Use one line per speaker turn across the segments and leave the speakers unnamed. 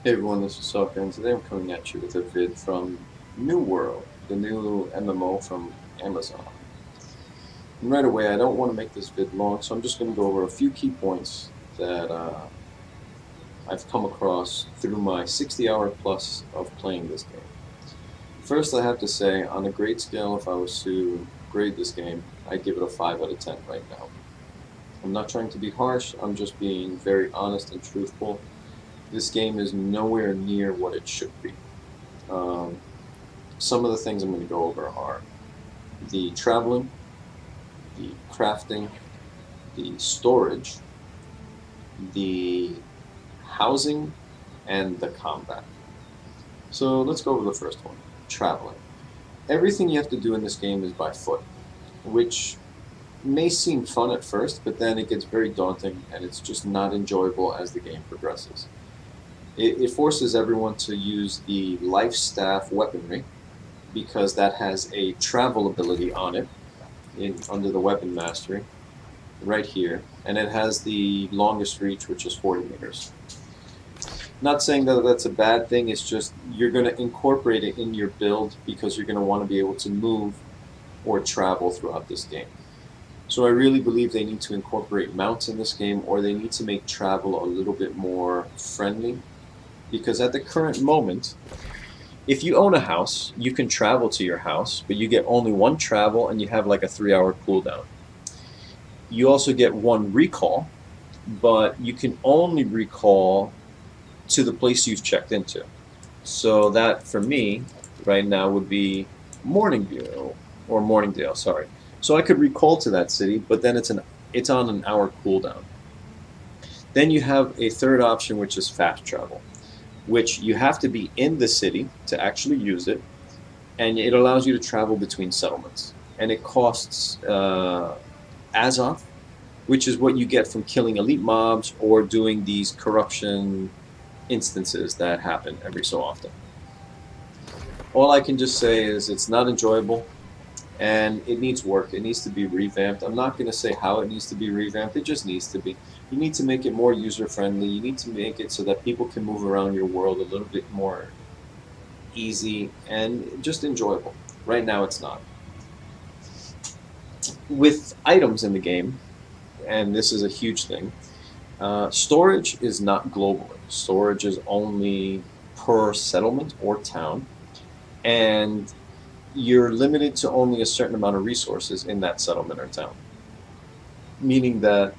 Hey everyone, this is Soccer, and today I'm coming at you with a vid from New World, the new MMO from Amazon. And right away, I don't want to make this vid long, so I'm just going to go over a few key points that I've come across through my 60-hour plus of playing this game. First, I have to say, on a grade scale, if I was to grade this game, I'd give it a 5 out of 10 right now. I'm not trying to be harsh, I'm just being very honest and truthful. This game is nowhere near what it should be. Um, Some of the things I'm going to go over are the traveling, the crafting, the storage, the housing, and the combat. So let's go over the first one, traveling. Everything you have to do in this game is by foot, which may seem fun at first, but then it gets very daunting and it's just not enjoyable as the game progresses. It forces everyone to use the life staff weaponry because that has a travel ability on it under the weapon mastery right here, and it has the longest reach, which is 40 meters. Not saying that that's a bad thing, it's just you're going to incorporate it in your build because you're going to want to be able to move or travel throughout this game. So I really believe they need to incorporate mounts in this game, or they need to make travel a little bit more friendly, because at the current moment, if you own a house, you can travel to your house, but you get only one travel and you have like a 3 hour cooldown. You also get one recall, but you can only recall to the place you've checked into. So that, for me, right now would be Morningview, or Morningdale, sorry. So I could recall to that city, but then it's on an hour cooldown. Then you have a third option, which is fast travel, which you have to be in the city to actually use it, and it allows you to travel between settlements. And it costs Azoth, which is what you get from killing elite mobs or doing these corruption instances that happen every so often. All I can just say is it's not enjoyable and it needs work. It needs to be revamped. I'm not going to say how it needs to be revamped, it just needs to be. You need to make it more user friendly. You need to make it so that people can move around your world a little bit more easy and just enjoyable. Right now, it's not. With items in the game, and this is a huge thing, storage is not globally. Storage is only per settlement or town, and you're limited to only a certain amount of resources in that settlement or town. Meaning that,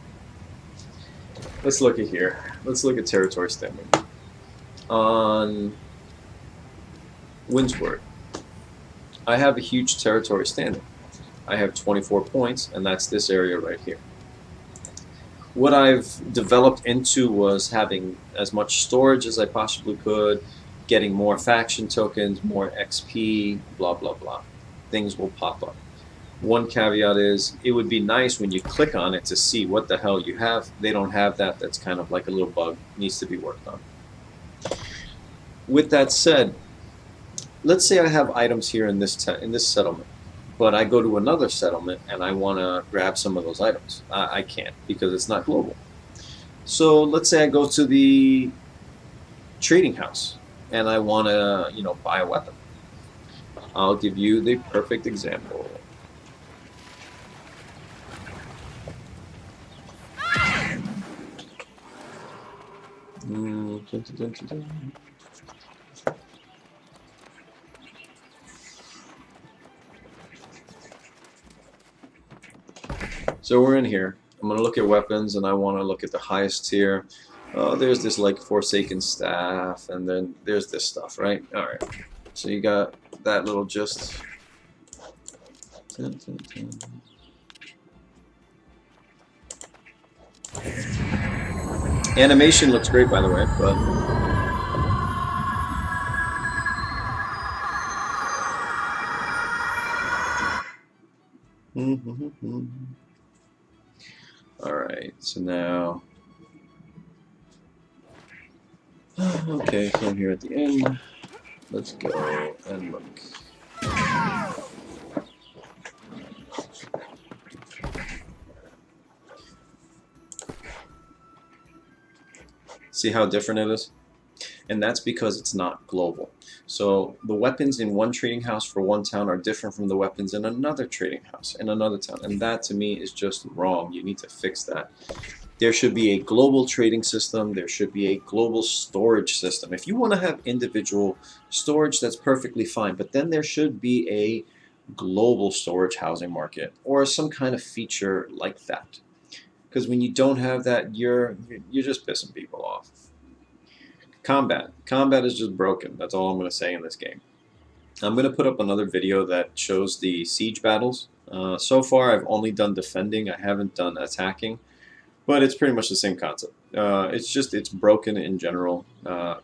let's look at here. Let's look at territory standing. On Windsward, I have a huge territory standing. I have 24 points, and that's this area right here. What I've developed into was having as much storage as I possibly could, getting more faction tokens, more XP, blah, blah, blah. Things will pop up. One caveat is it would be nice when you click on it to see what the hell you have. They don't have that. That's kind of like a little bug. Needs to be worked on. With that said, let's say I have items here in this settlement, but I go to another settlement and I want to grab some of those items. I can't because it's not global. So let's say I go to the trading house and I want to, buy a weapon. I'll give you the perfect example. Dun, dun, dun, dun, dun. So we're in here. I'm going to look at weapons, and I want to look at the highest tier. There's this like Forsaken Staff, and then there's this stuff, right? All right. So you got that little gist. Dun, dun, dun. Animation looks great, by the way, but all right. So now, okay, so I'm here at the end. Let's go and look. See how different it is? and that's because it's not global. So the weapons in one trading house for one town are different from the weapons in another trading house in another town, and that to me is just wrong. You need to fix that. There should be a global trading system. There should be a global storage system. If you want to have individual storage, that's perfectly fine, but then there should be a global storage housing market or some kind of feature like that. Because when you don't have that, you're just pissing people off. Combat is just broken. That's all I'm going to say in this game. I'm going to put up another video that shows the siege battles. So far, I've only done defending. I haven't done attacking, but it's pretty much the same concept. It's broken in general.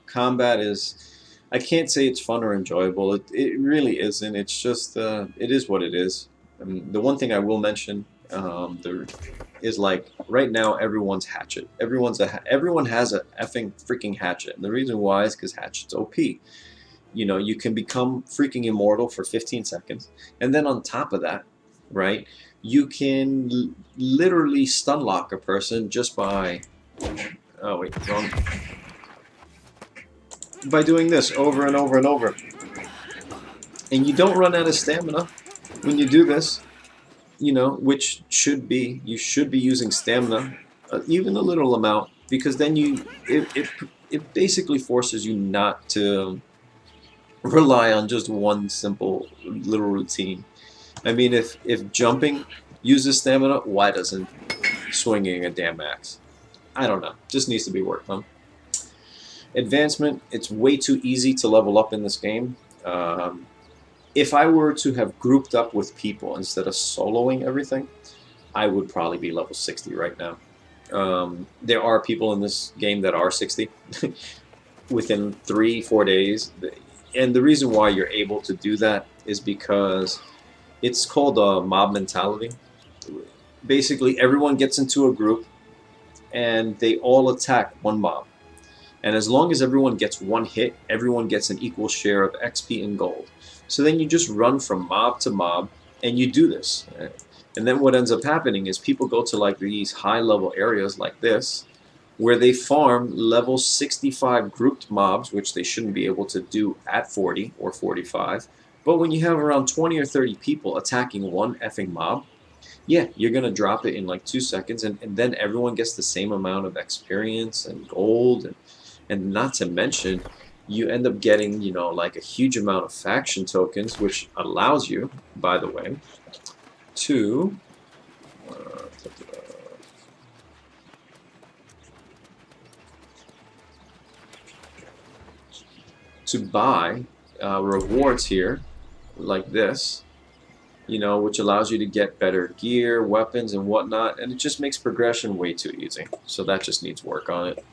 Combat is. I can't say it's fun or enjoyable. It really isn't. It's just it is what it is. The one thing I will mention is like right now everyone's hatchet. Everyone has a effing freaking hatchet, and the reason why is because hatchet's OP. You know, you can become freaking immortal for 15 seconds, and then on top of that, right, you can literally stun lock a person just by oh wait, wrong, by doing this over and over and over, and you don't run out of stamina when you do this. You know, which should be you should be using stamina, even a little amount, because then it basically forces you not to rely on just one simple little routine. I mean, if jumping uses stamina, why doesn't swinging a damn axe? I don't know. Just needs to be worked on. Advancement, it's way too easy to level up in this game. If I were to have grouped up with people instead of soloing everything, I would probably be level 60 right now. There are people in this game that are 60 within 3-4 days. And the reason why you're able to do that is because it's called a mob mentality. Basically, everyone gets into a group and they all attack one mob. And as long as everyone gets one hit, everyone gets an equal share of XP and gold. So then you just run from mob to mob and you do this. And then what ends up happening is people go to like these high level areas like this, where they farm level 65 grouped mobs, which they shouldn't be able to do at 40 or 45. But when you have around 20 or 30 people attacking one effing mob, yeah, you're going to drop it in like 2 seconds, and then everyone gets the same amount of experience and gold, and not to mention, you end up getting, you know, like a huge amount of faction tokens, which allows you, by the way, to buy rewards here, like this, you know, which allows you to get better gear, weapons, and whatnot, and it just makes progression way too easy. So that just needs work on it.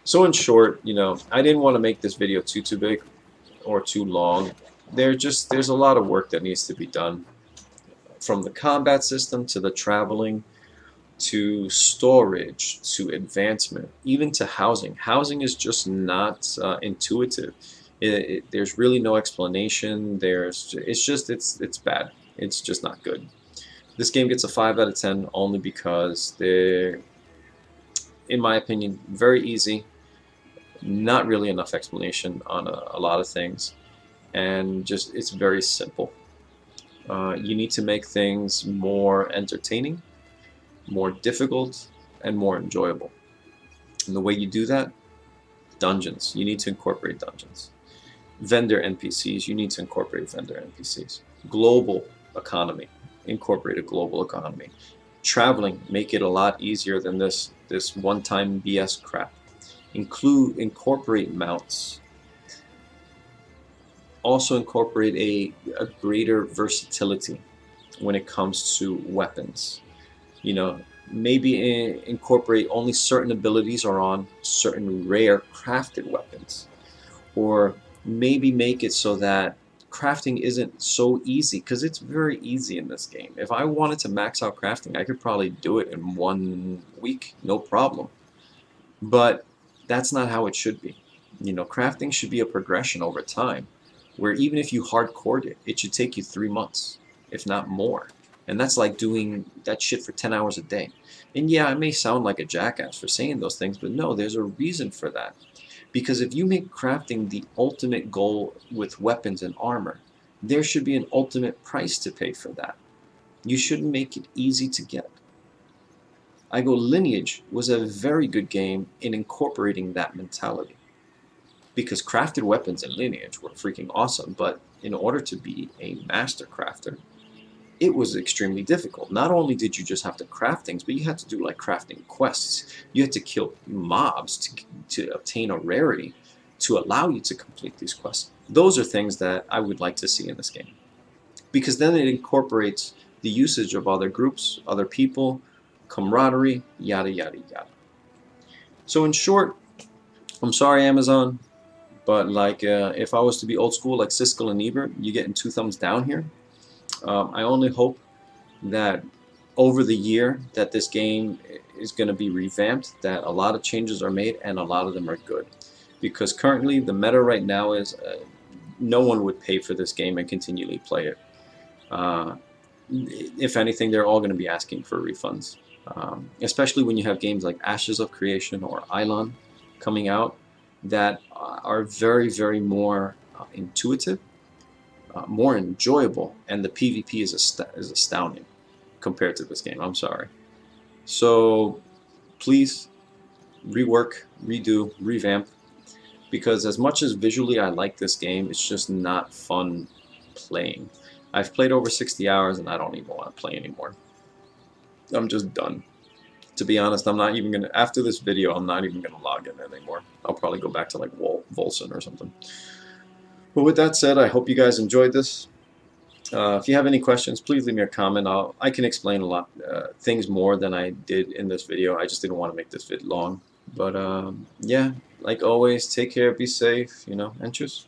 So in short, you know, I didn't want to make this video too big or too long. There's a lot of work that needs to be done, from the combat system to the traveling to storage to advancement, even to housing. Housing is just not intuitive. There's really no explanation. It's bad. It's just not good. This game gets a 5 out of 10 only because they're, in my opinion, very easy. Not really enough explanation on a lot of things, and just it's very simple. You need to make things more entertaining, more difficult, and more enjoyable. And the way you do that, dungeons. You need to incorporate dungeons. Vendor NPCs. You need to incorporate vendor NPCs. Global economy. Incorporate a global economy. Traveling. Make it a lot easier than this one-time BS crap. Incorporate mounts. Also incorporate a greater versatility when it comes to weapons. You know, maybe incorporate only certain abilities are on certain rare crafted weapons, or maybe make it so that crafting isn't so easy, because it's very easy in this game. If I wanted to max out crafting, I could probably do it in 1 week, no problem. But that's not how it should be. You know, crafting should be a progression over time, where even if you hardcored it, it should take you 3 months, if not more. And that's like doing that shit for 10 hours a day. And yeah, I may sound like a jackass for saying those things, but no, there's a reason for that. Because if you make crafting the ultimate goal with weapons and armor, there should be an ultimate price to pay for that. You shouldn't make it easy to get. I go Lineage was a very good game in incorporating that mentality. Because crafted weapons in Lineage were freaking awesome, but in order to be a master crafter, it was extremely difficult. Not only did you just have to craft things, but you had to do like crafting quests. You had to kill mobs to obtain a rarity to allow you to complete these quests. Those are things that I would like to see in this game. Because then it incorporates the usage of other groups, other people, camaraderie, yada, yada, yada. So in short, I'm sorry, Amazon, but like if I was to be old school like Siskel and Ebert, you're getting 2 thumbs down here. I only hope that over the year that this game is going to be revamped, that a lot of changes are made and a lot of them are good. Because currently the meta right now is no one would pay for this game and continually play it. If anything, they're all going to be asking for refunds. Especially when you have games like Ashes of Creation or Eidolon coming out that are very, very more intuitive, more enjoyable, and the PvP is astounding compared to this game. I'm sorry. So please rework, redo, revamp, because as much as visually I like this game, it's just not fun playing. I've played over 60 hours and I don't even want to play anymore. I'm just done. To be honest, I'm not even gonna, after this video, I'm not even gonna log in anymore. I'll probably go back to like Volson or something. But with that said, I hope you guys enjoyed this. If you have any questions, please leave me a comment. I can explain a lot things more than I did in this video. I just didn't want to make this vid long. But yeah, like always, take care, be safe, and cheers.